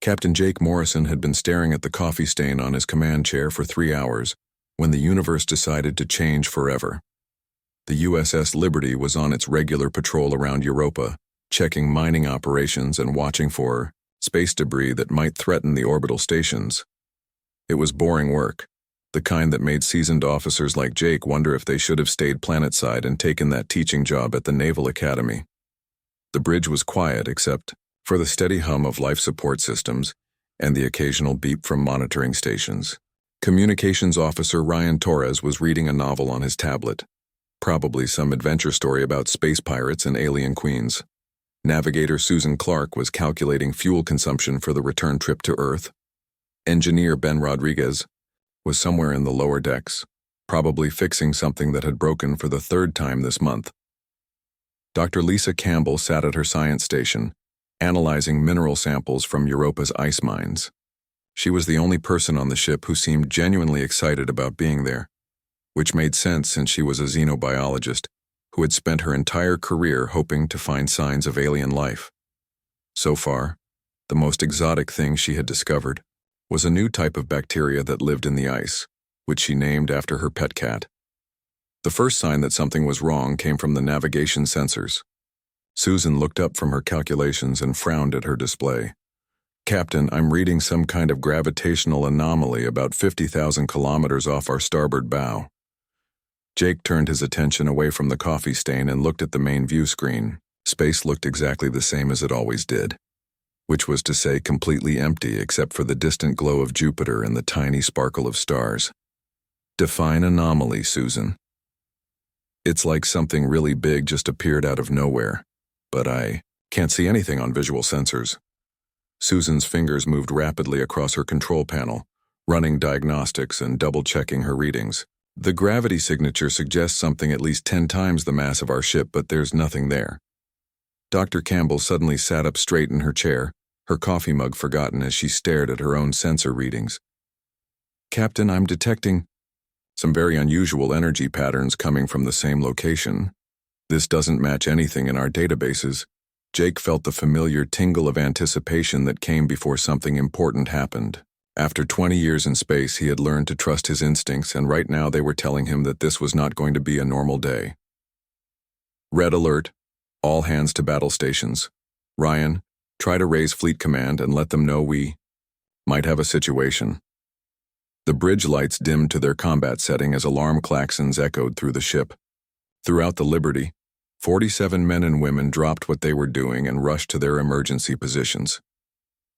Captain Jake Morrison had been staring at the coffee stain on his command chair for 3 hours when the universe decided to change forever. The USS Liberty was on its regular patrol around Europa, checking mining operations and watching for space debris that might threaten the orbital stations. It was boring work, the kind that made seasoned officers like Jake wonder if they should have stayed planetside and taken that teaching job at the Naval Academy. The bridge was quiet except for the steady hum of life support systems and the occasional beep from monitoring stations. Communications Officer Ryan Torres was reading a novel on his tablet, probably some adventure story about space pirates and alien queens. Navigator Susan Clark was calculating fuel consumption for the return trip to Earth. Engineer Ben Rodriguez was somewhere in the lower decks, probably fixing something that had broken for the 3rd time this month. Dr. Lisa Campbell sat at her science station, analyzing mineral samples from Europa's ice mines. She was the only person on the ship who seemed genuinely excited about being there, which made sense since she was a xenobiologist who had spent her entire career hoping to find signs of alien life. So far, the most exotic thing she had discovered was a new type of bacteria that lived in the ice, which she named after her pet cat. The first sign that something was wrong came from the navigation sensors. Susan looked up from her calculations and frowned at her display. "Captain, I'm reading some kind of gravitational anomaly about 50,000 kilometers off our starboard bow." Jake turned his attention away from the coffee stain and looked at the main view screen. Space looked exactly the same as it always did, which was to say completely empty except for the distant glow of Jupiter and the tiny sparkle of stars. "Define anomaly, Susan." "It's like something really big just appeared out of nowhere, but I can't see anything on visual sensors." Susan's fingers moved rapidly across her control panel, running diagnostics and double-checking her readings. "The gravity signature suggests something at least 10 times the mass of our ship, but there's nothing there." Dr. Campbell suddenly sat up straight in her chair, her coffee mug forgotten as she stared at her own sensor readings. "Captain, I'm detecting some very unusual energy patterns coming from the same location. This doesn't match anything in our databases." Jake felt the familiar tingle of anticipation that came before something important happened. After 20 years in space, he had learned to trust his instincts, and right now they were telling him that this was not going to be a normal day. "Red alert. All hands to battle stations. Ryan, try to raise fleet command and let them know we might have a situation." The bridge lights dimmed to their combat setting as alarm klaxons echoed through the ship. Throughout the Liberty, 47 men and women dropped what they were doing and rushed to their emergency positions.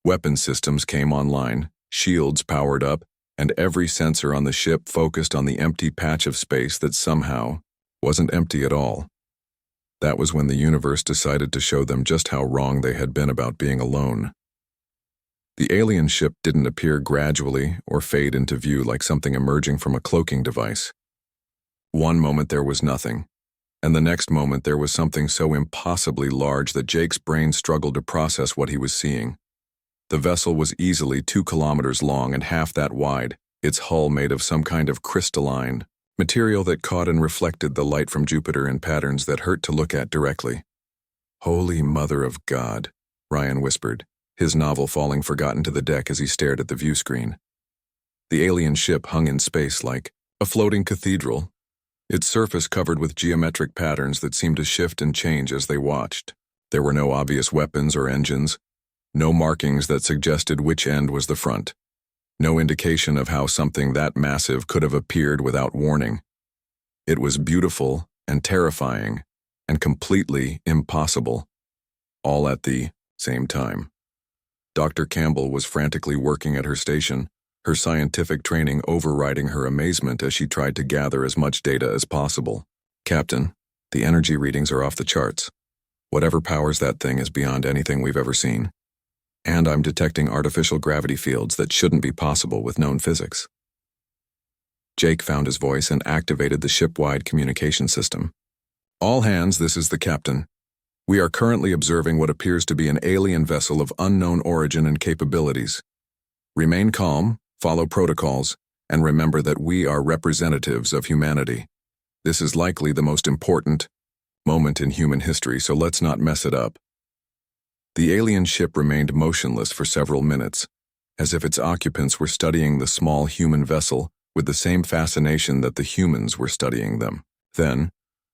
Weapon systems came online, shields powered up, and every sensor on the ship focused on the empty patch of space that somehow wasn't empty at all. That was when the universe decided to show them just how wrong they had been about being alone. The alien ship didn't appear gradually or fade into view like something emerging from a cloaking device. One moment there was nothing, and the next moment there was something so impossibly large that Jake's brain struggled to process what he was seeing. The vessel was easily 2 kilometers long and half that wide, its hull made of some kind of crystalline material that caught and reflected the light from Jupiter in patterns that hurt to look at directly. "Holy Mother of God," Ryan whispered, his novel falling forgotten to the deck as he stared at the view screen. The alien ship hung in space like a floating cathedral, its surface covered with geometric patterns that seemed to shift and change as they watched. There were no obvious weapons or engines, no markings that suggested which end was the front, no indication of how something that massive could have appeared without warning. It was beautiful and terrifying and completely impossible, all at the same time. Dr. Campbell was frantically working at her station, her scientific training overriding her amazement as she tried to gather as much data as possible. "Captain, the energy readings are off the charts. Whatever powers that thing is beyond anything we've ever seen. And I'm detecting artificial gravity fields that shouldn't be possible with known physics." Jake found his voice and activated the ship-wide communication system. "All hands, this is the captain. We are currently observing what appears to be an alien vessel of unknown origin and capabilities. Remain calm, follow protocols, and remember that we are representatives of humanity. This is likely the most important moment in human history, so let's not mess it up." The alien ship remained motionless for several minutes, as if its occupants were studying the small human vessel with the same fascination that the humans were studying them. Then,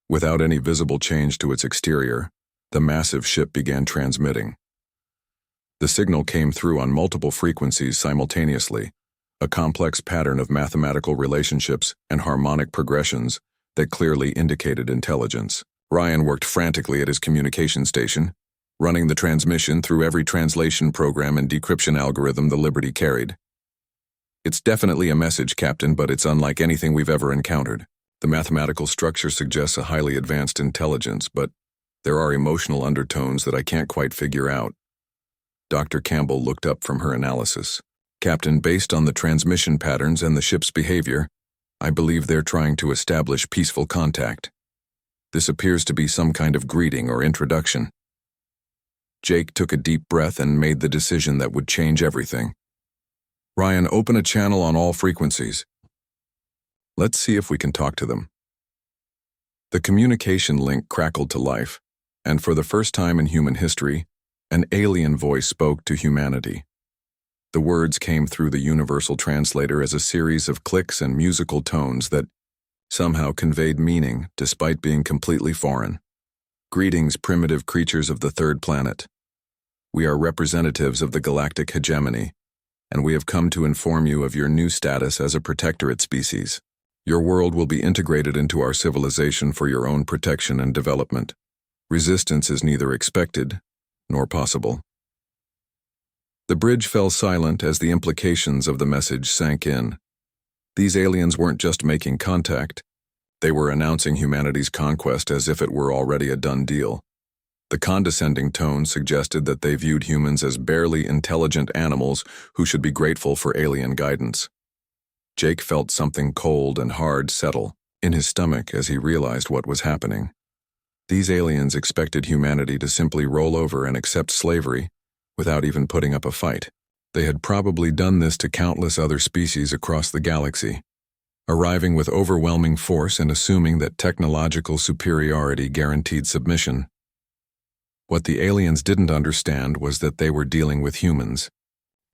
without any visible change to its exterior, the massive ship began transmitting. The signal came through on multiple frequencies simultaneously, a complex pattern of mathematical relationships and harmonic progressions that clearly indicated intelligence. Ryan worked frantically at his communication station, running the transmission through every translation program and decryption algorithm the Liberty carried. "It's definitely a message, Captain, but it's unlike anything we've ever encountered. The mathematical structure suggests a highly advanced intelligence, but there are emotional undertones that I can't quite figure out." Dr. Campbell looked up from her analysis. "Captain, based on the transmission patterns and the ship's behavior, I believe they're trying to establish peaceful contact. This appears to be some kind of greeting or introduction." Jake took a deep breath and made the decision that would change everything. "Ryan, open a channel on all frequencies. Let's see if we can talk to them." The communication link crackled to life, and for the first time in human history, an alien voice spoke to humanity. The words came through the universal translator as a series of clicks and musical tones that somehow conveyed meaning despite being completely foreign. "Greetings, primitive creatures of the third planet. We are representatives of the galactic hegemony, and we have come to inform you of your new status as a protectorate species. Your world will be integrated into our civilization for your own protection and development. Resistance is neither expected nor possible." The bridge fell silent as the implications of the message sank in. These aliens weren't just making contact, they were announcing humanity's conquest as if it were already a done deal. The condescending tone suggested that they viewed humans as barely intelligent animals who should be grateful for alien guidance. Jake felt something cold and hard settle in his stomach as he realized what was happening. These aliens expected humanity to simply roll over and accept slavery without even putting up a fight. They had probably done this to countless other species across the galaxy, arriving with overwhelming force and assuming that technological superiority guaranteed submission. What the aliens didn't understand was that they were dealing with humans,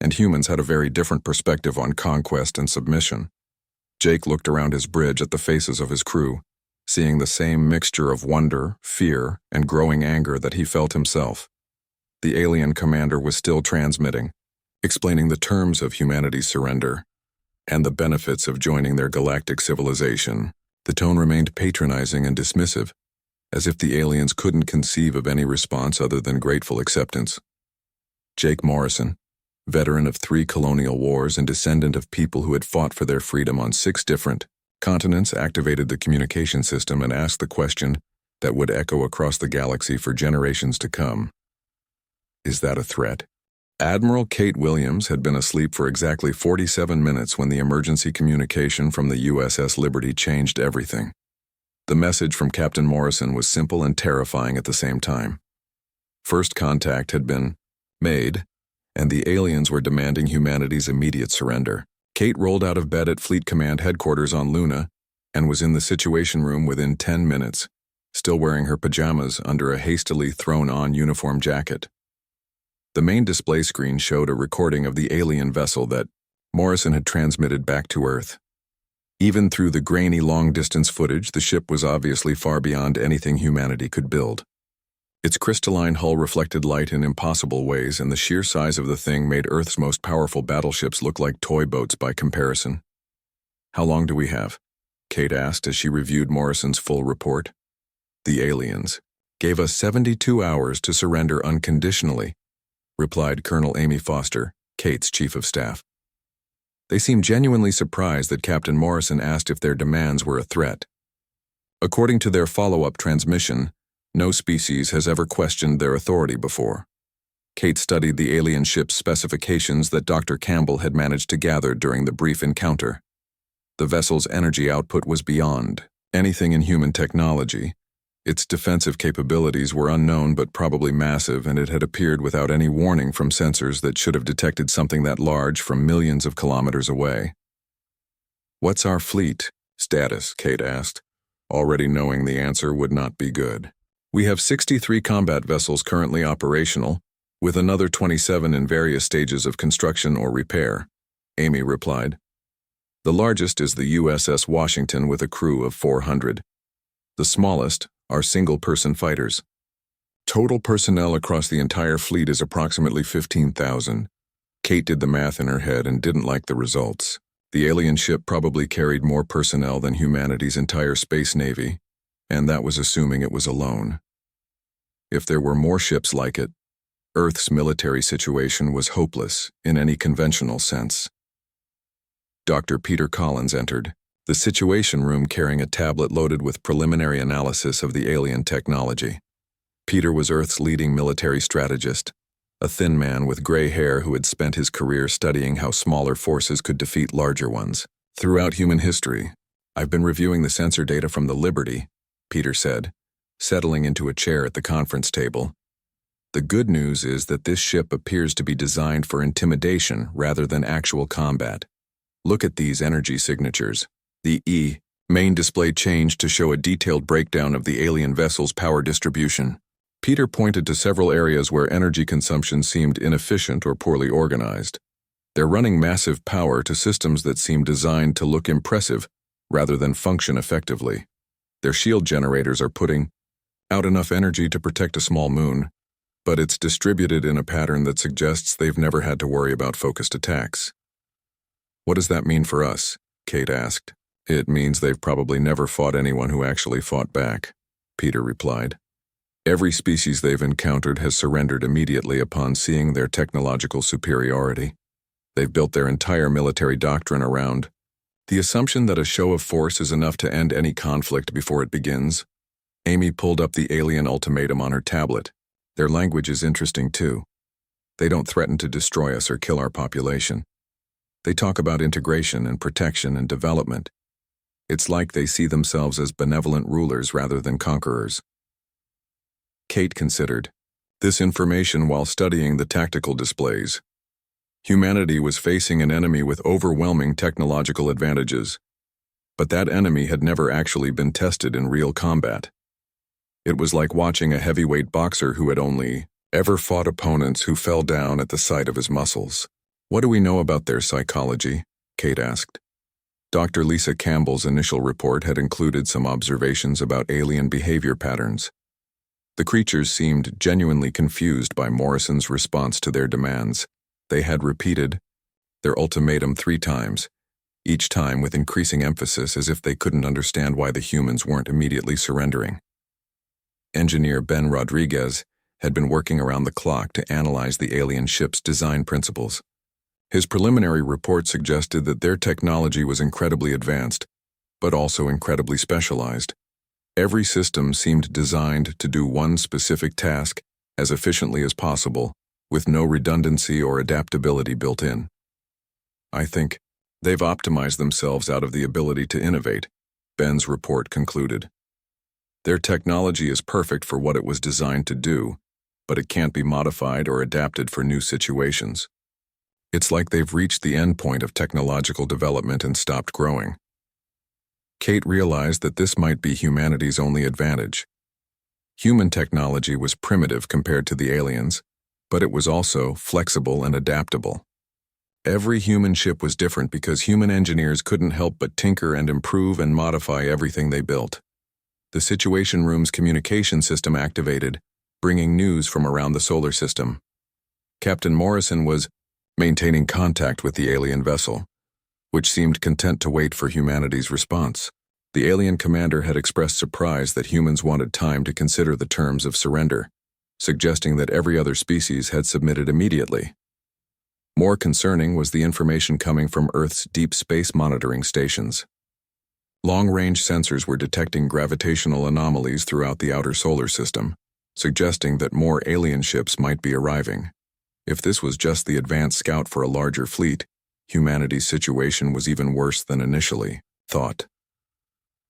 and humans had a very different perspective on conquest and submission. Jake looked around his bridge at the faces of his crew, seeing the same mixture of wonder, fear, and growing anger that he felt himself. The alien commander was still transmitting, explaining the terms of humanity's surrender and the benefits of joining their galactic civilization. The tone remained patronizing and dismissive, as if the aliens couldn't conceive of any response other than grateful acceptance. Jake Morrison, veteran of 3 colonial wars and descendant of people who had fought for their freedom on 6 different continents, activated the communication system and asked the question that would echo across the galaxy for generations to come. "Is that a threat?" Admiral Kate Williams had been asleep for exactly 47 minutes when the emergency communication from the USS Liberty changed everything. The message from Captain Morrison was simple and terrifying at the same time. First contact had been made, and the aliens were demanding humanity's immediate surrender. Kate rolled out of bed at Fleet Command headquarters on Luna and was in the Situation Room within 10 minutes, still wearing her pajamas under a hastily thrown-on uniform jacket. The main display screen showed a recording of the alien vessel that Morrison had transmitted back to Earth. Even through the grainy long-distance footage, the ship was obviously far beyond anything humanity could build. Its crystalline hull reflected light in impossible ways, and the sheer size of the thing made Earth's most powerful battleships look like toy boats by comparison. "How long do we have?" Kate asked as she reviewed Morrison's full report. "The aliens gave us 72 hours to surrender unconditionally," replied Colonel Amy Foster, Kate's chief of staff. They seemed genuinely surprised that Captain Morrison asked if their demands were a threat. According to their follow-up transmission, no species has ever questioned their authority before. Kate studied the alien ship's specifications that Dr. Campbell had managed to gather during the brief encounter. The vessel's energy output was beyond anything in human technology. Its defensive capabilities were unknown but probably massive, and it had appeared without any warning from sensors that should have detected something that large from millions of kilometers away. "What's our fleet status?" Kate asked, already knowing the answer would not be good. "We have 63 combat vessels currently operational, With another 27 in various stages of construction or repair, Amy replied. The largest is the USS Washington with a crew of 400. The smallest are single-person fighters. Total personnel across the entire fleet is approximately 15,000. Kate did the math in her head and didn't like the results. The alien ship probably carried more personnel than humanity's entire space navy, and that was assuming it was alone. If there were more ships like it, Earth's military situation was hopeless in any conventional sense. Dr. Peter Collins entered the Situation Room carrying a tablet loaded with preliminary analysis of the alien technology. Peter was Earth's leading military strategist, a thin man with gray hair who had spent his career studying how smaller forces could defeat larger ones. Throughout human history, I've been reviewing the sensor data from the Liberty, Peter said, settling into a chair at the conference table. The good news is that this ship appears to be designed for intimidation rather than actual combat. Look at these energy signatures. The main display changed to show a detailed breakdown of the alien vessel's power distribution. Peter pointed to several areas where energy consumption seemed inefficient or poorly organized. They're running massive power to systems that seem designed to look impressive rather than function effectively. Their shield generators are putting out enough energy to protect a small moon, but it's distributed in a pattern that suggests they've never had to worry about focused attacks. What does that mean for us? Kate asked. It means they've probably never fought anyone who actually fought back, Peter replied. Every species they've encountered has surrendered immediately upon seeing their technological superiority. They've built their entire military doctrine around the assumption that a show of force is enough to end any conflict before it begins. Amy pulled up the alien ultimatum on her tablet. Their language is interesting too. They don't threaten to destroy us or kill our population. They talk about integration and protection and development. It's like they see themselves as benevolent rulers rather than conquerors. Kate considered this information while studying the tactical displays. Humanity was facing an enemy with overwhelming technological advantages, but that enemy had never actually been tested in real combat. It was like watching a heavyweight boxer who had only ever fought opponents who fell down at the sight of his muscles. What do we know about their psychology? Kate asked. Dr. Lisa Campbell's initial report had included some observations about alien behavior patterns. The creatures seemed genuinely confused by Morrison's response to their demands. They had repeated their ultimatum 3 times, each time with increasing emphasis as if they couldn't understand why the humans weren't immediately surrendering. Engineer Ben Rodriguez had been working around the clock to analyze the alien ship's design principles. His preliminary report suggested that their technology was incredibly advanced, but also incredibly specialized. Every system seemed designed to do one specific task as efficiently as possible, with no redundancy or adaptability built in. I think they've optimized themselves out of the ability to innovate, Ben's report concluded. Their technology is perfect for what it was designed to do, but it can't be modified or adapted for new situations. It's like they've reached the end point of technological development and stopped growing. Kate realized that this might be humanity's only advantage. Human technology was primitive compared to the aliens, but it was also flexible and adaptable. Every human ship was different because human engineers couldn't help but tinker and improve and modify everything they built. The Situation Room's communication system activated, bringing news from around the solar system. Captain Morrison was maintaining contact with the alien vessel, which seemed content to wait for humanity's response. The alien commander had expressed surprise that humans wanted time to consider the terms of surrender, suggesting that every other species had submitted immediately. More concerning was the information coming from Earth's deep space monitoring stations. Long-range sensors were detecting gravitational anomalies throughout the outer solar system, suggesting that more alien ships might be arriving. If this was just the advanced scout for a larger fleet, humanity's situation was even worse than initially thought.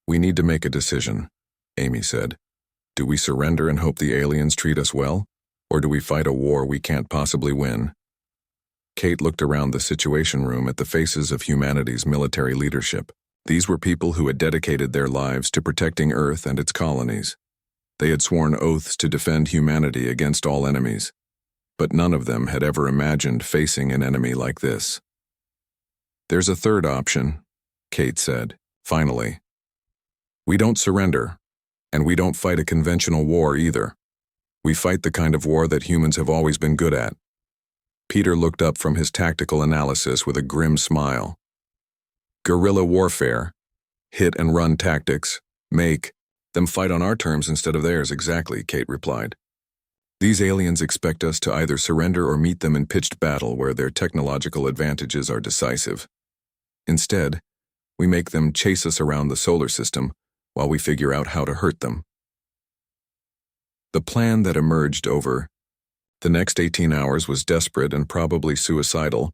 We need to make a decision, Amy said. Do we surrender and hope the aliens treat us well, or do we fight a war we can't possibly win? Kate looked around the Situation Room at the faces of humanity's military leadership. These were people who had dedicated their lives to protecting Earth and its colonies. They had sworn oaths to defend humanity against all enemies. but none of them had ever imagined facing an enemy like this. "There's a third option," Kate said, finally. "We don't surrender, and we don't fight a conventional war either. We fight the kind of war that humans have always been good at." Peter looked up from his tactical analysis with a grim smile. "Guerrilla warfare, hit-and-run tactics, make them fight on our terms instead of theirs." "Exactly," Kate replied. "These aliens expect us to either surrender or meet them in pitched battle where their technological advantages are decisive. Instead, we make them chase us around the solar system while we figure out how to hurt them." The plan that emerged over the next 18 hours was desperate and probably suicidal,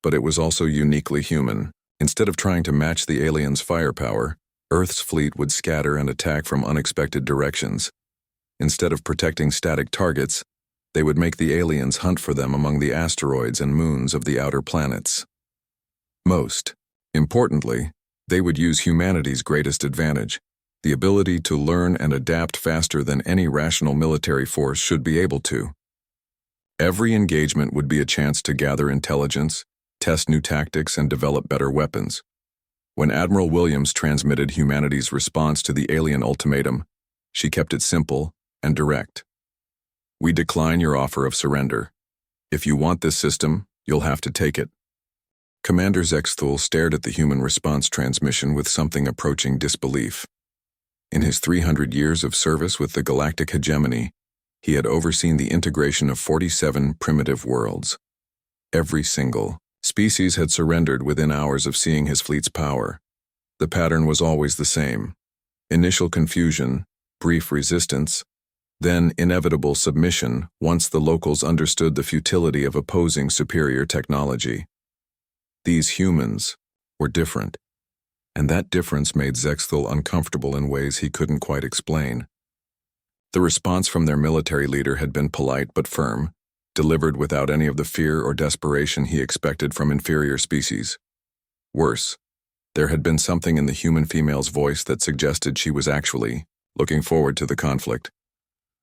but it was also uniquely human. Instead of trying to match the aliens' firepower, Earth's fleet would scatter and attack from unexpected directions. Instead of protecting static targets, they would make the aliens hunt for them among the asteroids and moons of the outer planets. Most importantly, they would use humanity's greatest advantage, the ability to learn and adapt faster than any rational military force should be able to. Every engagement would be a chance to gather intelligence, test new tactics, and develop better weapons. When Admiral Williams transmitted humanity's response to the alien ultimatum, she kept it simple and direct. "We decline your offer of surrender. If you want this system, you'll have to take it." Commander Zexthul stared at the human response transmission with something approaching disbelief. In his 300 years of service with the Galactic Hegemony, he had overseen the integration of 47 primitive worlds. Every single species had surrendered within hours of seeing his fleet's power. The pattern was always the same: initial confusion, brief resistance, then inevitable submission once the locals understood the futility of opposing superior technology. These humans were different, and that difference made Zexthul uncomfortable in ways he couldn't quite explain. The response from their military leader had been polite but firm, delivered without any of the fear or desperation he expected from inferior species. Worse, there had been something in the human female's voice that suggested she was actually looking forward to the conflict.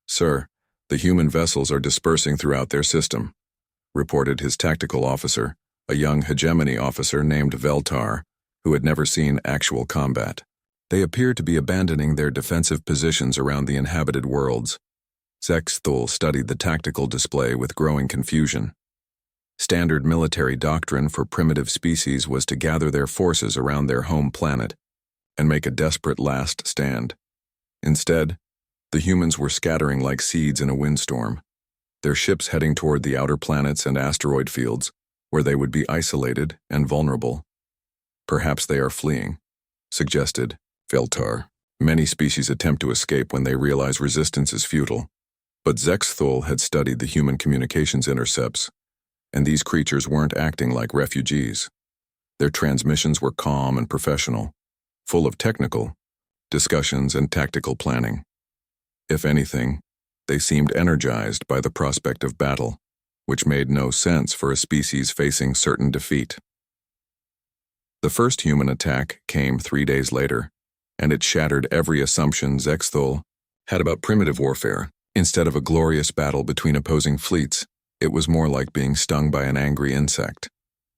"Sir, the human vessels are dispersing throughout their system," reported his tactical officer, a young hegemony officer named Veltar, who had never seen actual combat. "They appear to be abandoning their defensive positions around the inhabited worlds." Zexthul studied the tactical display with growing confusion. Standard military doctrine for primitive species was to gather their forces around their home planet and make a desperate last stand. Instead, the humans were scattering like seeds in a windstorm, their ships heading toward the outer planets and asteroid fields, where they would be isolated and vulnerable. "Perhaps they are fleeing," suggested Veltar. "Many species attempt to escape when they realize resistance is futile." But Zexthul had studied the human communications intercepts, and these creatures weren't acting like refugees. Their transmissions were calm and professional, full of technical discussions and tactical planning. If anything, they seemed energized by the prospect of battle, which made no sense for a species facing certain defeat. The first human attack came 3 days later, and it shattered every assumption Zexthul had about primitive warfare. Instead of a glorious battle between opposing fleets, it was more like being stung by an angry insect.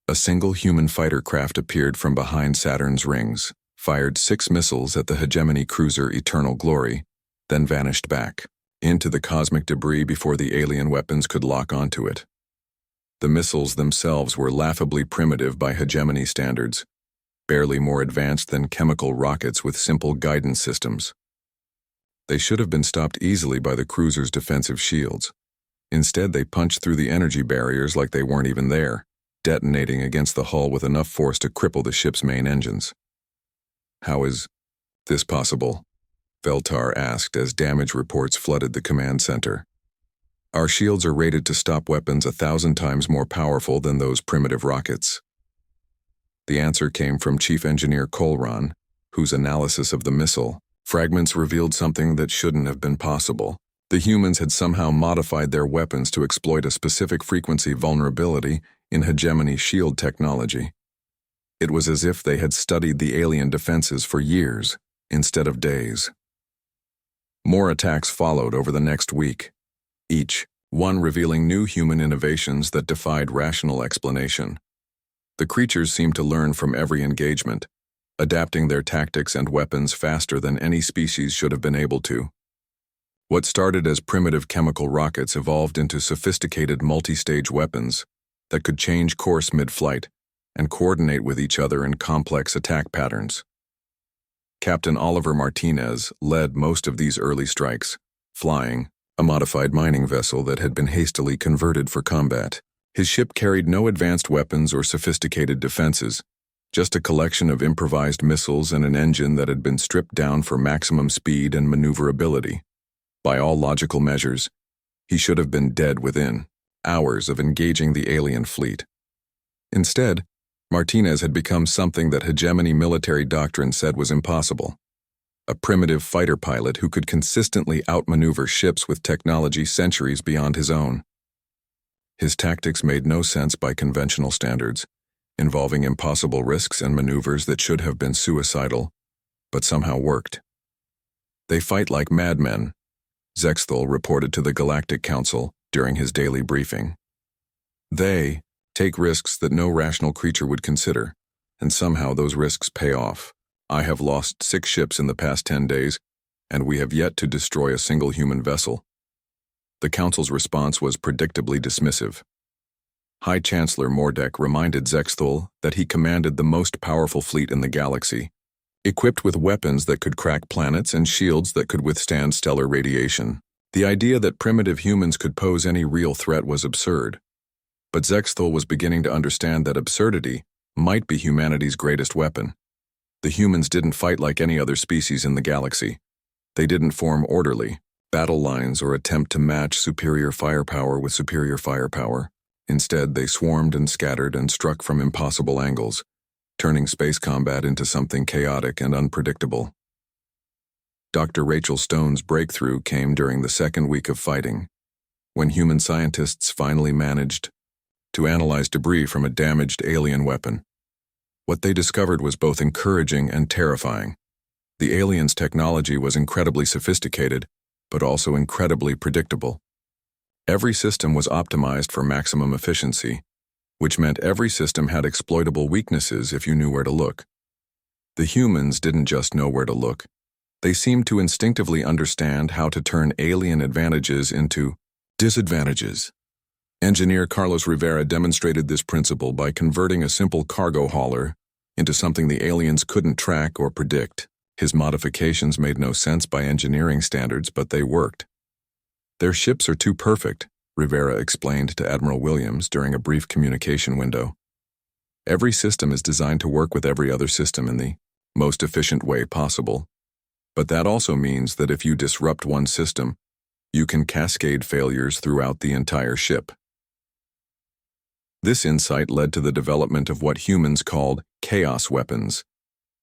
A single human fighter craft appeared from behind Saturn's rings, fired 6 missiles at the hegemony cruiser Eternal Glory, then vanished back into the cosmic debris before the alien weapons could lock onto it. The missiles themselves were laughably primitive by hegemony standards, barely more advanced than chemical rockets with simple guidance systems. They should have been stopped easily by the cruiser's defensive shields. Instead, they punched through the energy barriers like they weren't even there, detonating against the hull with enough force to cripple the ship's main engines. "How is this possible?" Veltar asked as damage reports flooded the command center. "Our shields are rated to stop weapons 1,000 times more powerful than those primitive rockets." The answer came from Chief Engineer Colron, whose analysis of the missile fragments revealed something that shouldn't have been possible. The humans had somehow modified their weapons to exploit a specific frequency vulnerability in hegemony shield technology. It was as if they had studied the alien defenses for years instead of days. More attacks followed over the next week, each one revealing new human innovations that defied rational explanation. The creatures seemed to learn from every engagement, adapting their tactics and weapons faster than any species should have been able to. What started as primitive chemical rockets evolved into sophisticated multi-stage weapons that could change course mid-flight and coordinate with each other in complex attack patterns. Captain Oliver Martinez led most of these early strikes, flying a modified mining vessel that had been hastily converted for combat. His ship carried no advanced weapons or sophisticated defenses, just a collection of improvised missiles and an engine that had been stripped down for maximum speed and maneuverability. By all logical measures, he should have been dead within hours of engaging the alien fleet. Instead, Martinez had become something that hegemony military doctrine said was impossible. A primitive fighter pilot who could consistently outmaneuver ships with technology centuries beyond his own. His tactics made no sense by conventional standards, involving impossible risks and maneuvers that should have been suicidal, but somehow worked. They fight like madmen, Zexthal reported to the Galactic Council during his daily briefing. They take risks that no rational creature would consider, and somehow those risks pay off. I have lost 6 ships in the past 10 days, and we have yet to destroy a single human vessel. The Council's response was predictably dismissive. High Chancellor Mordek reminded Zexthal that he commanded the most powerful fleet in the galaxy, equipped with weapons that could crack planets and shields that could withstand stellar radiation. The idea that primitive humans could pose any real threat was absurd. But Zexthal was beginning to understand that absurdity might be humanity's greatest weapon. The humans didn't fight like any other species in the galaxy. They didn't form orderly battle lines or attempt to match superior firepower with superior firepower. Instead, they swarmed and scattered and struck from impossible angles, turning space combat into something chaotic and unpredictable. Dr. Rachel Stone's breakthrough came during the second week of fighting, when human scientists finally managed to analyze debris from a damaged alien weapon. What they discovered was both encouraging and terrifying. The aliens' technology was incredibly sophisticated, but also incredibly predictable. Every system was optimized for maximum efficiency, which meant every system had exploitable weaknesses if you knew where to look. The humans didn't just know where to look. They seemed to instinctively understand how to turn alien advantages into disadvantages. Engineer Carlos Rivera demonstrated this principle by converting a simple cargo hauler into something the aliens couldn't track or predict. His modifications made no sense by engineering standards, but they worked. Their ships are too perfect, Rivera explained to Admiral Williams during a brief communication window. Every system is designed to work with every other system in the most efficient way possible. But that also means that if you disrupt one system, you can cascade failures throughout the entire ship. This insight led to the development of what humans called chaos weapons,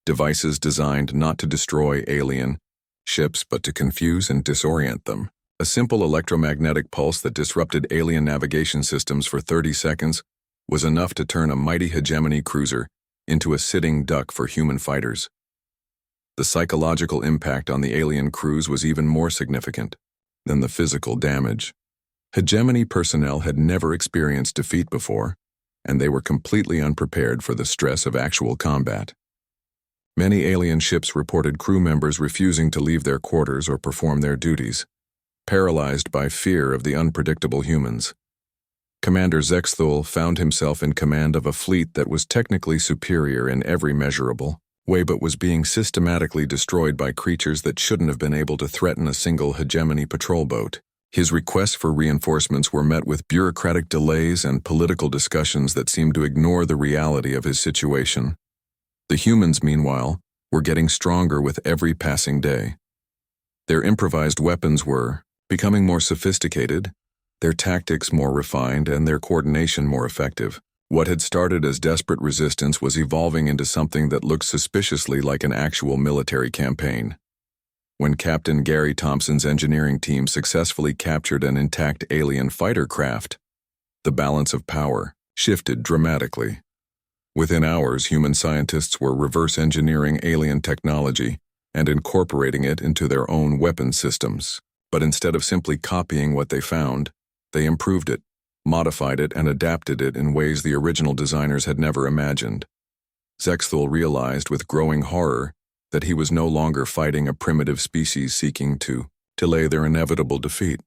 devices designed not to destroy alien ships but to confuse and disorient them. A simple electromagnetic pulse that disrupted alien navigation systems for 30 seconds was enough to turn a mighty hegemony cruiser into a sitting duck for human fighters. The psychological impact on the alien crews was even more significant than the physical damage. Hegemony personnel had never experienced defeat before, and they were completely unprepared for the stress of actual combat. Many alien ships reported crew members refusing to leave their quarters or perform their duties, paralyzed by fear of the unpredictable humans. Commander Zexthal found himself in command of a fleet that was technically superior in every measurable way but was being systematically destroyed by creatures that shouldn't have been able to threaten a single hegemony patrol boat. His requests for reinforcements were met with bureaucratic delays and political discussions that seemed to ignore the reality of his situation. The humans, meanwhile, were getting stronger with every passing day. Their improvised weapons were becoming more sophisticated, their tactics more refined, and their coordination more effective. What had started as desperate resistance was evolving into something that looked suspiciously like an actual military campaign. When Captain Gary Thompson's engineering team successfully captured an intact alien fighter craft, the balance of power shifted dramatically. Within hours, human scientists were reverse engineering alien technology and incorporating it into their own weapon systems. But instead of simply copying what they found, They improved it, modified it, and adapted it in ways the original designers had never imagined. Zexthul realized with growing horror that he was no longer fighting a primitive species seeking to delay their inevitable defeat.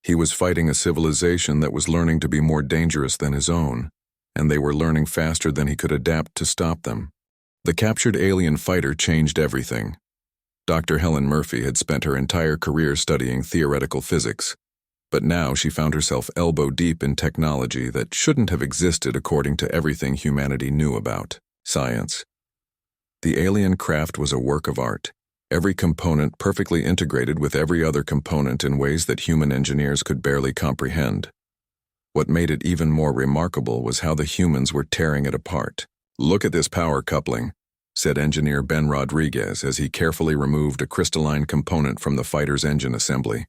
He was fighting a civilization that was learning to be more dangerous than his own, and they were learning faster than he could adapt to stop them. The captured alien fighter changed everything. Dr. Helen Murphy had spent her entire career studying theoretical physics, but now she found herself elbow-deep in technology that shouldn't have existed according to everything humanity knew about science. The alien craft was a work of art, every component perfectly integrated with every other component in ways that human engineers could barely comprehend. What made it even more remarkable was how the humans were tearing it apart. "Look at this power coupling," said engineer Ben Rodriguez as he carefully removed a crystalline component from the fighter's engine assembly.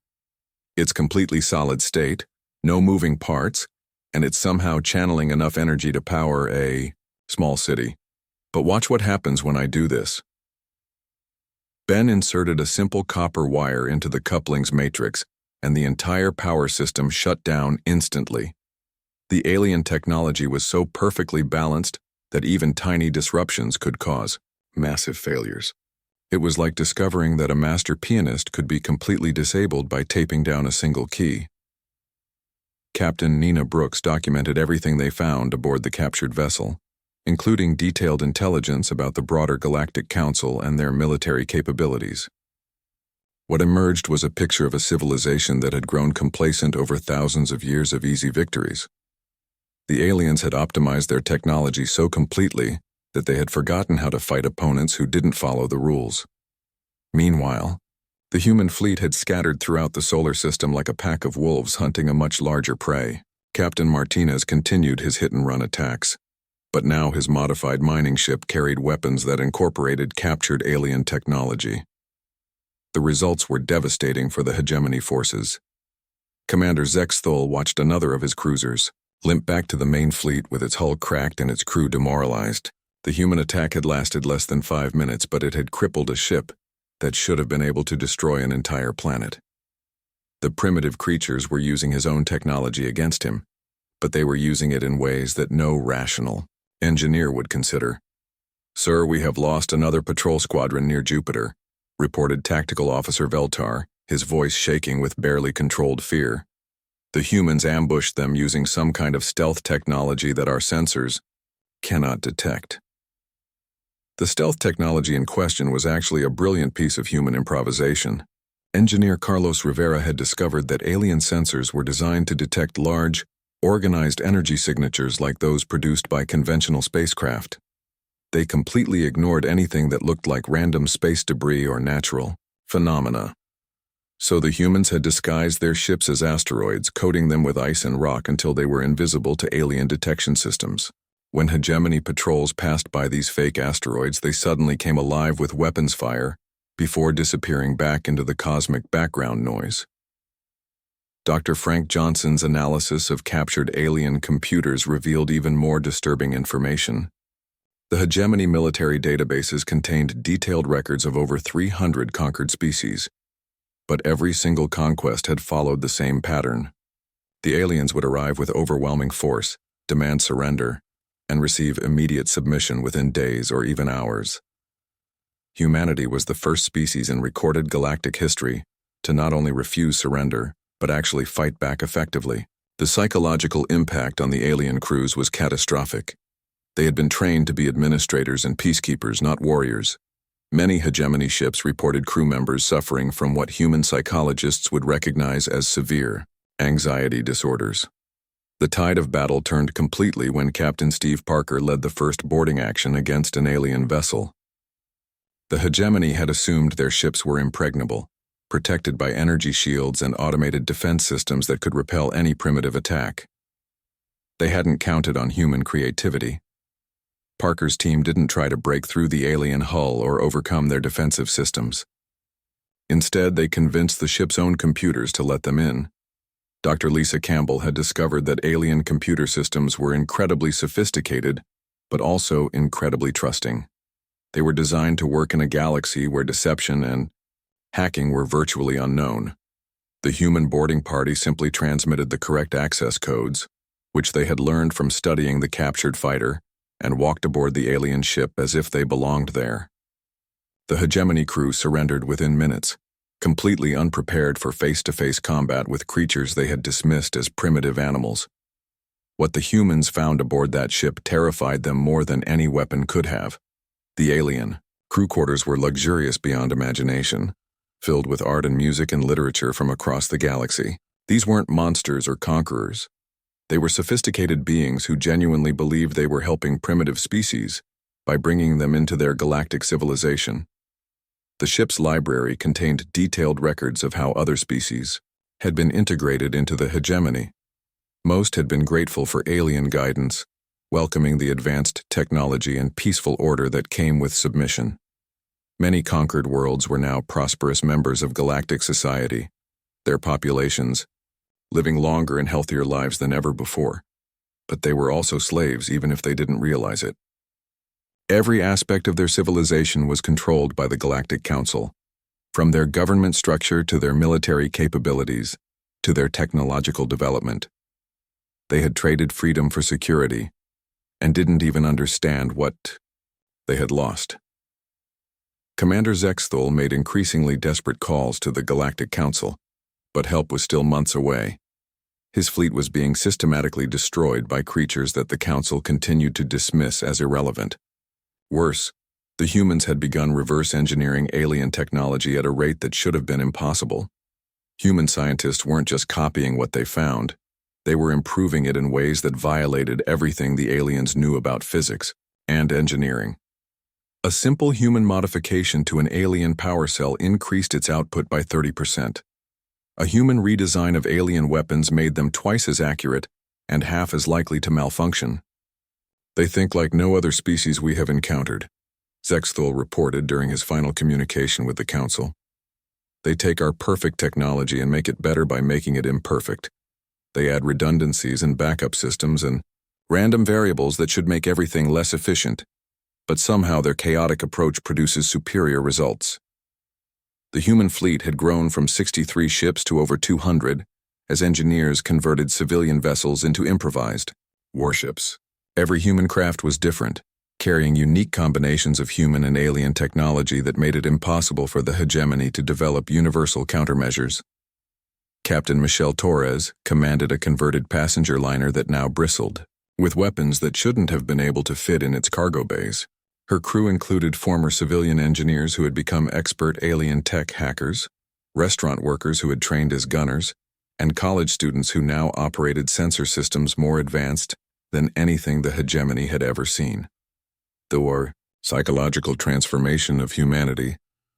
"It's completely solid state, no moving parts, and it's somehow channeling enough energy to power a small city. But watch what happens when I do this." Ben inserted a simple copper wire into the coupling's matrix, and the entire power system shut down instantly. The alien technology was so perfectly balanced that even tiny disruptions could cause massive failures. It was like discovering that a master pianist could be completely disabled by taping down a single key. Captain Nina Brooks documented everything they found aboard the captured vessel, including detailed intelligence about the broader Galactic Council and their military capabilities. What emerged was a picture of a civilization that had grown complacent over thousands of years of easy victories. The aliens had optimized their technology so completely that they had forgotten how to fight opponents who didn't follow the rules. Meanwhile, the human fleet had scattered throughout the solar system like a pack of wolves hunting a much larger prey. Captain Martinez continued his hit-and-run attacks, but now his modified mining ship carried weapons that incorporated captured alien technology. The results were devastating for the hegemony forces. Commander Zexthul watched another of his cruisers limp back to the main fleet with its hull cracked and its crew demoralized. The human attack had lasted less than 5 minutes, but it had crippled a ship that should have been able to destroy an entire planet. The primitive creatures were using his own technology against him, but they were using it in ways that no rational engineer would consider. "Sir, we have lost another patrol squadron near Jupiter," reported Tactical Officer Veltar, his voice shaking with barely controlled fear. "The humans ambushed them using some kind of stealth technology that our sensors cannot detect." The stealth technology in question was actually a brilliant piece of human improvisation. Engineer Carlos Rivera had discovered that alien sensors were designed to detect large, organized energy signatures like those produced by conventional spacecraft. They completely ignored anything that looked like random space debris or natural phenomena. So the humans had disguised their ships as asteroids, coating them with ice and rock until they were invisible to alien detection systems. When hegemony patrols passed by these fake asteroids, they suddenly came alive with weapons fire before disappearing back into the cosmic background noise. Dr. Frank Johnson's analysis of captured alien computers revealed even more disturbing information. The hegemony military databases contained detailed records of over 300 conquered species, but every single conquest had followed the same pattern. The aliens would arrive with overwhelming force, demand surrender, and receive immediate submission within days or even hours. Humanity was the first species in recorded galactic history to not only refuse surrender, but actually fight back effectively. The psychological impact on the alien crews was catastrophic. They had been trained to be administrators and peacekeepers, not warriors. Many hegemony ships reported crew members suffering from what human psychologists would recognize as severe anxiety disorders. The tide of battle turned completely when Captain Steve Parker led the first boarding action against an alien vessel. The hegemony had assumed their ships were impregnable, protected by energy shields and automated defense systems that could repel any primitive attack. They hadn't counted on human creativity. Parker's team didn't try to break through the alien hull or overcome their defensive systems. Instead, they convinced the ship's own computers to let them in. Dr. Lisa Campbell had discovered that alien computer systems were incredibly sophisticated, but also incredibly trusting. They were designed to work in a galaxy where deception and hacking were virtually unknown. The human boarding party simply transmitted the correct access codes, which they had learned from studying the captured fighter, and walked aboard the alien ship as if they belonged there. The hegemony crew surrendered within minutes, completely unprepared for face-to-face combat with creatures they had dismissed as primitive animals. What the humans found aboard that ship terrified them more than any weapon could have. The alien crew quarters were luxurious beyond imagination, filled with art and music and literature from across the galaxy. These weren't monsters or conquerors. They were sophisticated beings who genuinely believed they were helping primitive species by bringing them into their galactic civilization. The ship's library contained detailed records of how other species had been integrated into the hegemony. Most had been grateful for alien guidance, welcoming the advanced technology and peaceful order that came with submission. Many conquered worlds were now prosperous members of galactic society, their populations living longer and healthier lives than ever before. But they were also slaves, even if they didn't realize it. Every aspect of their civilization was controlled by the Galactic Council, from their government structure to their military capabilities to their technological development. They had traded freedom for security and didn't even understand what they had lost. Commander Zexthul made increasingly desperate calls to the Galactic Council, but help was still months away. His fleet was being systematically destroyed by creatures that the Council continued to dismiss as irrelevant. Worse, the humans had begun reverse engineering alien technology at a rate that should have been impossible. Human scientists weren't just copying what they found, they were improving it in ways that violated everything the aliens knew about physics and engineering. A simple human modification to an alien power cell increased its output by 30%. A human redesign of alien weapons made them twice as accurate and half as likely to malfunction. They think like no other species we have encountered, Zexthul reported during his final communication with the Council. They take our perfect technology and make it better by making it imperfect. They add redundancies and backup systems and random variables that should make everything less efficient, but somehow their chaotic approach produces superior results. The human fleet had grown from 63 ships to over 200 as engineers converted civilian vessels into improvised warships. Every human craft was different, carrying unique combinations of human and alien technology that made it impossible for the hegemony to develop universal countermeasures. Captain Michelle Torres commanded a converted passenger liner that now bristled with weapons that shouldn't have been able to fit in its cargo bays. Her crew included former civilian engineers who had become expert alien tech hackers, restaurant workers who had trained as gunners, and college students who now operated sensor systems more advanced than anything the hegemony had ever seen. The psychological transformation of humanity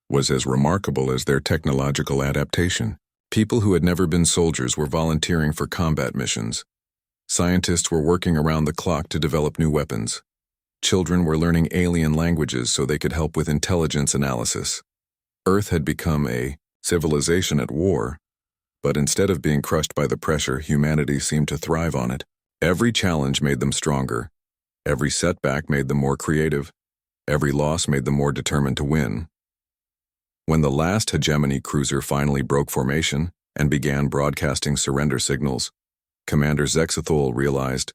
was as remarkable as their technological adaptation. People who had never been soldiers were volunteering for combat missions. Scientists were working around the clock to develop new weapons. Children were learning alien languages so they could help with intelligence analysis. Earth had become a civilization at war, but instead of being crushed by the pressure, humanity seemed to thrive on it. Every challenge made them stronger. Every setback made them more creative. Every loss made them more determined to win. When the last hegemony cruiser finally broke formation and began broadcasting surrender signals, Commander Zexthul realized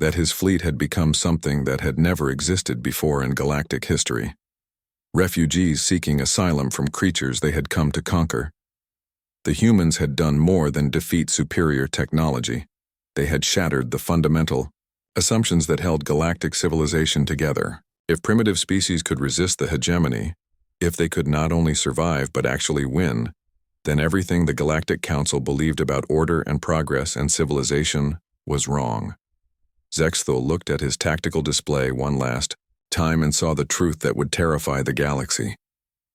that his fleet had become something that had never existed before in galactic history. Refugees seeking asylum from creatures they had come to conquer. The humans had done more than defeat superior technology. They had shattered the fundamental assumptions that held galactic civilization together. If primitive species could resist the hegemony, if they could not only survive but actually win, then everything the Galactic Council believed about order and progress and civilization was wrong. Zexthul looked at his tactical display one last time and saw the truth that would terrify the galaxy.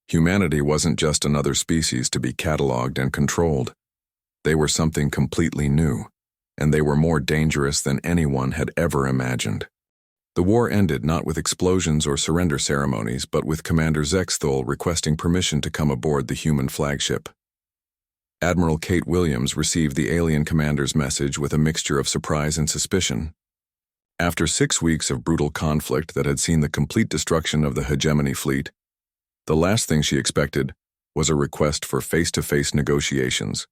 Humanity wasn't just another species to be cataloged and controlled. They were something completely new, and they were more dangerous than anyone had ever imagined. The war ended not with explosions or surrender ceremonies, but with Commander Zexthul requesting permission to come aboard the human flagship. Admiral Kate Williams received the alien commander's message with a mixture of surprise and suspicion. After 6 weeks of brutal conflict that had seen the complete destruction of the hegemony fleet, the last thing she expected was a request for face-to-face negotiations.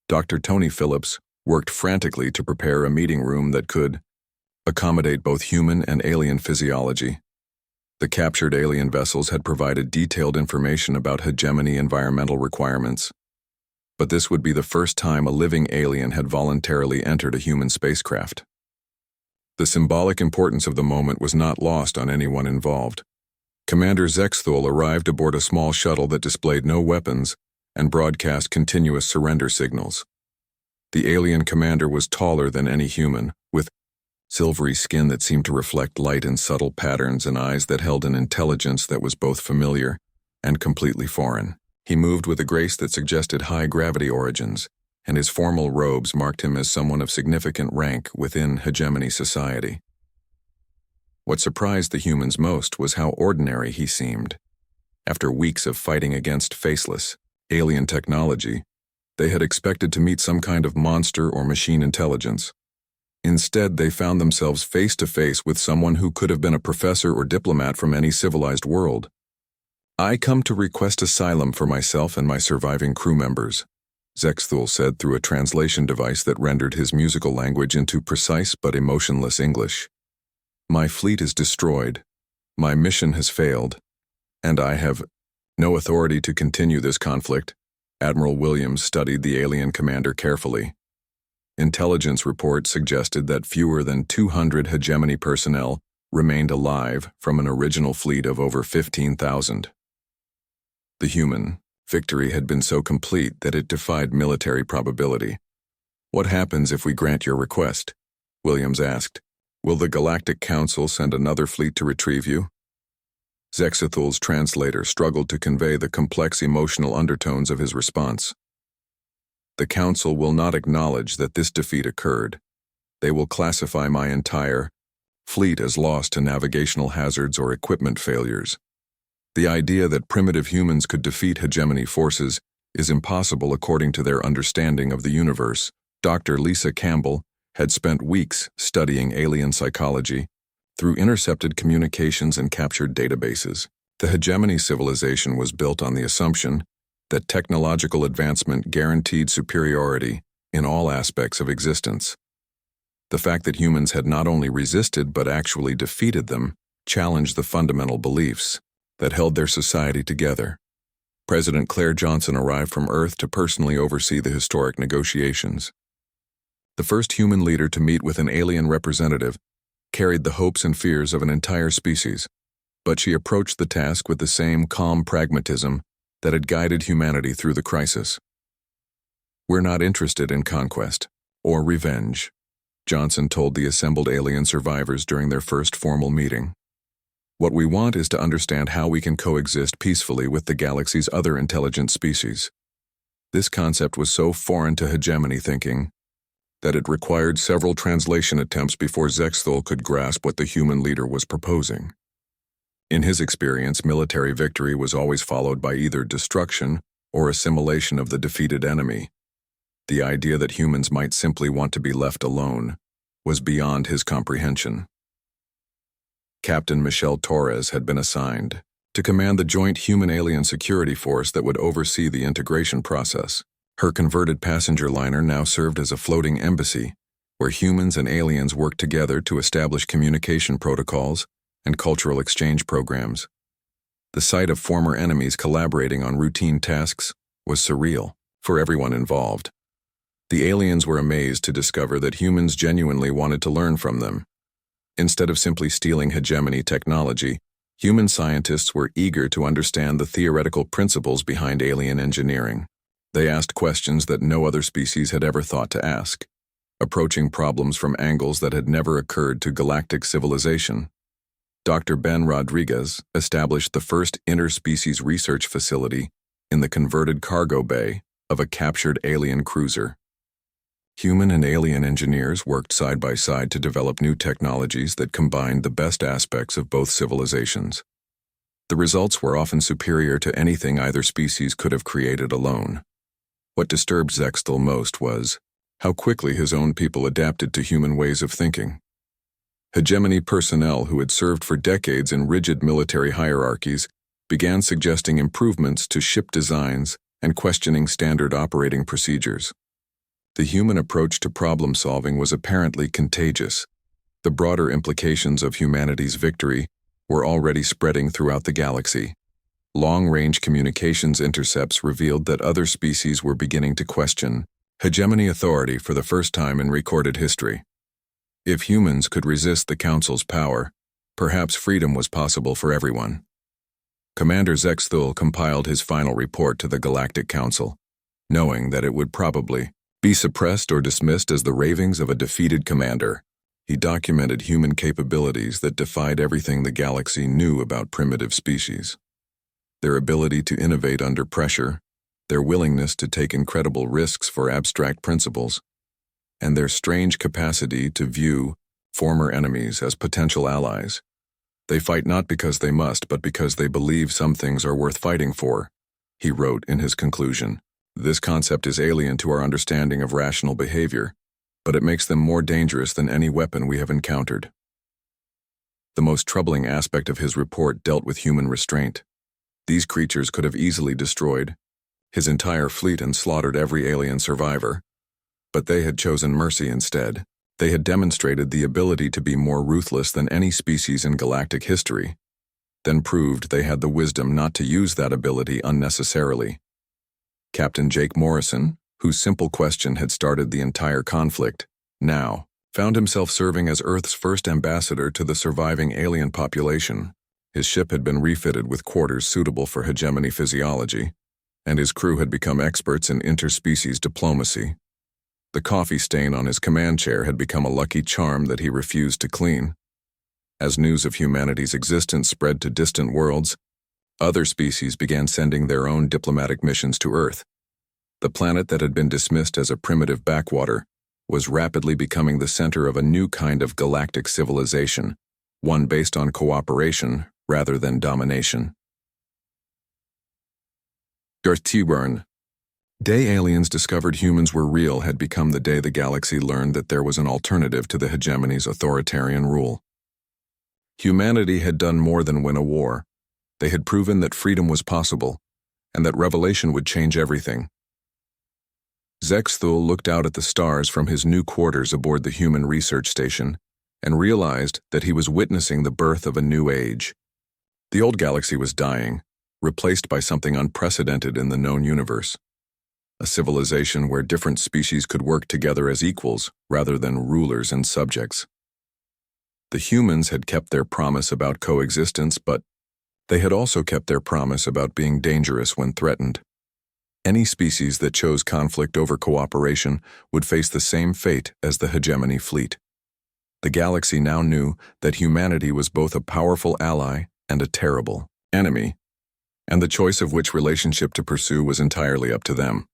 Dr. Tony Phillips worked frantically to prepare a meeting room that could accommodate both human and alien physiology. The captured alien vessels had provided detailed information about hegemony environmental requirements. But this would be the first time a living alien had voluntarily entered a human spacecraft. The symbolic importance of the moment was not lost on anyone involved. Commander Zexthul arrived aboard a small shuttle that displayed no weapons and broadcast continuous surrender signals. The alien commander was taller than any human, with silvery skin that seemed to reflect light in subtle patterns and eyes that held an intelligence that was both familiar and completely foreign. He moved with a grace that suggested high-gravity origins, and his formal robes marked him as someone of significant rank within hegemony society. What surprised the humans most was how ordinary he seemed. After weeks of fighting against faceless, alien technology, they had expected to meet some kind of monster or machine intelligence. Instead, they found themselves face to face with someone who could have been a professor or diplomat from any civilized world. "I come to request asylum for myself and my surviving crew members," Zexthul said through a translation device that rendered his musical language into precise but emotionless English. "My fleet is destroyed, my mission has failed, and I have no authority to continue this conflict." Admiral Williams studied the alien commander carefully. Intelligence reports suggested that fewer than 200 hegemony personnel remained alive from an original fleet of over 15,000. The human victory had been so complete that it defied military probability. "What happens if we grant your request?" Williams asked. "Will the Galactic Council send another fleet to retrieve you?" Zexthul's translator struggled to convey the complex emotional undertones of his response. "The Council will not acknowledge that this defeat occurred. They will classify my entire fleet as lost to navigational hazards or equipment failures. The idea that primitive humans could defeat hegemony forces is impossible according to their understanding of the universe." Dr. Lisa Campbell had spent weeks studying alien psychology through intercepted communications and captured databases. The hegemony civilization was built on the assumption that technological advancement guaranteed superiority in all aspects of existence. The fact that humans had not only resisted but actually defeated them challenged the fundamental beliefs that held their society together. President Claire Johnson arrived from Earth to personally oversee the historic negotiations. The first human leader to meet with an alien representative carried the hopes and fears of an entire species, but she approached the task with the same calm pragmatism that had guided humanity through the crisis. "We're not interested in conquest or revenge," Johnson told the assembled alien survivors during their first formal meeting. "What we want is to understand how we can coexist peacefully with the galaxy's other intelligent species." This concept was so foreign to hegemony thinking that it required several translation attempts before Zexthul could grasp what the human leader was proposing. In his experience, military victory was always followed by either destruction or assimilation of the defeated enemy. The idea that humans might simply want to be left alone was beyond his comprehension. Captain Michelle Torres had been assigned to command the joint human-alien security force that would oversee the integration process. Her converted passenger liner now served as a floating embassy, where humans and aliens worked together to establish communication protocols and cultural exchange programs. The sight of former enemies collaborating on routine tasks was surreal for everyone involved. The aliens were amazed to discover that humans genuinely wanted to learn from them. Instead of simply stealing hegemony technology, human scientists were eager to understand the theoretical principles behind alien engineering. They asked questions that no other species had ever thought to ask, approaching problems from angles that had never occurred to galactic civilization. Dr. Ben Rodriguez established the first interspecies research facility in the converted cargo bay of a captured alien cruiser. Human and alien engineers worked side by side to develop new technologies that combined the best aspects of both civilizations. The results were often superior to anything either species could have created alone. What disturbed Zexthul most was how quickly his own people adapted to human ways of thinking. Hegemony personnel who had served for decades in rigid military hierarchies began suggesting improvements to ship designs and questioning standard operating procedures. The human approach to problem-solving was apparently contagious. The broader implications of humanity's victory were already spreading throughout the galaxy. Long-range communications intercepts revealed that other species were beginning to question hegemony authority for the first time in recorded history. If humans could resist the Council's power, perhaps freedom was possible for everyone. Commander Zexthul compiled his final report to the Galactic Council, knowing that it would probably be suppressed or dismissed as the ravings of a defeated commander. He documented human capabilities that defied everything the galaxy knew about primitive species. Their ability to innovate under pressure, their willingness to take incredible risks for abstract principles, and their strange capacity to view former enemies as potential allies. They fight not because they must, but because they believe some things are worth fighting for, he wrote in his conclusion. This concept is alien to our understanding of rational behavior, but it makes them more dangerous than any weapon we have encountered. The most troubling aspect of his report dealt with human restraint. These creatures could have easily destroyed his entire fleet and slaughtered every alien survivor, but they had chosen mercy instead. They had demonstrated the ability to be more ruthless than any species in galactic history, then proved they had the wisdom not to use that ability unnecessarily. Captain Jake Morrison, whose simple question had started the entire conflict, now found himself serving as Earth's first ambassador to the surviving alien population. His ship had been refitted with quarters suitable for hegemony physiology, and his crew had become experts in interspecies diplomacy. The coffee stain on his command chair had become a lucky charm that he refused to clean. As news of humanity's existence spread to distant worlds, other species began sending their own diplomatic missions to Earth. The planet that had been dismissed as a primitive backwater was rapidly becoming the center of a new kind of galactic civilization, one based on cooperation rather than domination. Day aliens discovered humans were real had become the day the galaxy learned that there was an alternative to the hegemony's authoritarian rule. Humanity had done more than win a war. They had proven that freedom was possible, and that revelation would change everything. Zexthul looked out at the stars from his new quarters aboard the human research station and realized that he was witnessing the birth of a new age. The old galaxy was dying, replaced by something unprecedented in the known universe. A civilization where different species could work together as equals rather than rulers and subjects. The humans had kept their promise about coexistence, but they had also kept their promise about being dangerous when threatened. Any species that chose conflict over cooperation would face the same fate as the hegemony fleet. The galaxy now knew that humanity was both a powerful ally and a terrible enemy, and the choice of which relationship to pursue was entirely up to them.